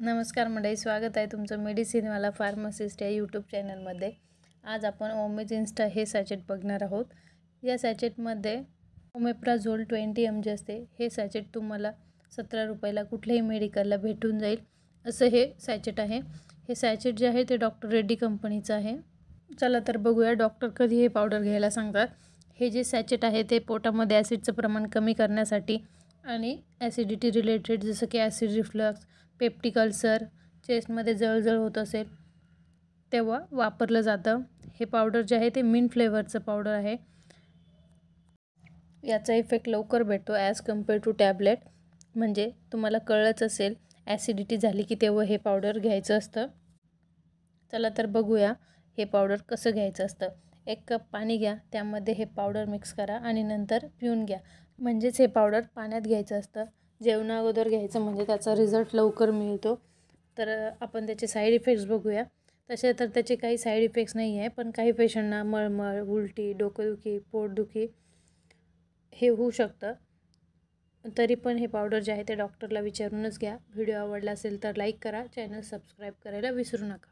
नमस्कार मंडळी, स्वागत आहे तुमचं मेडिसिनवाला फार्मासिस्ट या यूट्यूब चॅनलमध्ये। आज आपण ओमेज इन्स्टा हे सॅचेट बघणार आहोत। या सॅचेटमध्ये ओमेप्राझोल 20 mg असते। हे सॅचेट तुम्हाला 17 रुपयाला कुठल्याही मेडिकलला भेटून जाईल असं हे सॅचेट आहे। हे सॅचेट जे आहे ते डॉक्टर रेड्डी कंपनीचं आहे। चला तर बघूया डॉक्टर कधी हे पावडर घ्यायला सांगतात। हे जे सॅचेट आहे ते पोटामध्ये ॲसिडचं प्रमाण कमी करण्यासाठी आणि ॲसिडिटी रिलेटेड जसं की ॲसिड रिफ्लक्स, पेप्टिक अल्सर, चेस्टमध्ये जळजळ होत असेल तेव्हा वापरलं जातं। हे पावडर जे आहे ते मिंट फ्लेवरचं पावडर आहे। याचा इफेक्ट लवकर भेटतो ॲज कंपेअर टू टॅबलेट। म्हणजे तुम्हाला कळलंच असेल ॲसिडिटी झाली की तेव्हा हे पावडर घ्यायचं असतं। चला तर बघूया हे पावडर कसं घ्यायचं असतं। 1 कप पाणी घ्या, त्यामध्ये हे पावडर मिक्स करा आणि नंतर पिऊन घ्या। म्हणजेच हे पावडर पाण्यात घ्यायचं असतं। जेवणा अगोदर घ्यायचं म्हणजे त्याचा रिझल्ट लवकर मिळतो। तर आपण त्याचे साईड इफेक्ट्स बघूया। तसे तर त्याचे काही साईड इफेक्ट्स नाही आहे, पण काही पेशंटना मळमळ, उलटी, डोकेदुखी, पोटदुखी हे होऊ शकतं। तरी पण हे पावडर जे आहे ते डॉक्टरला विचारूनच घ्या। व्हिडिओ आवडला असेल तर लाईक करा, चॅनल सबस्क्राईब करायला विसरू नका।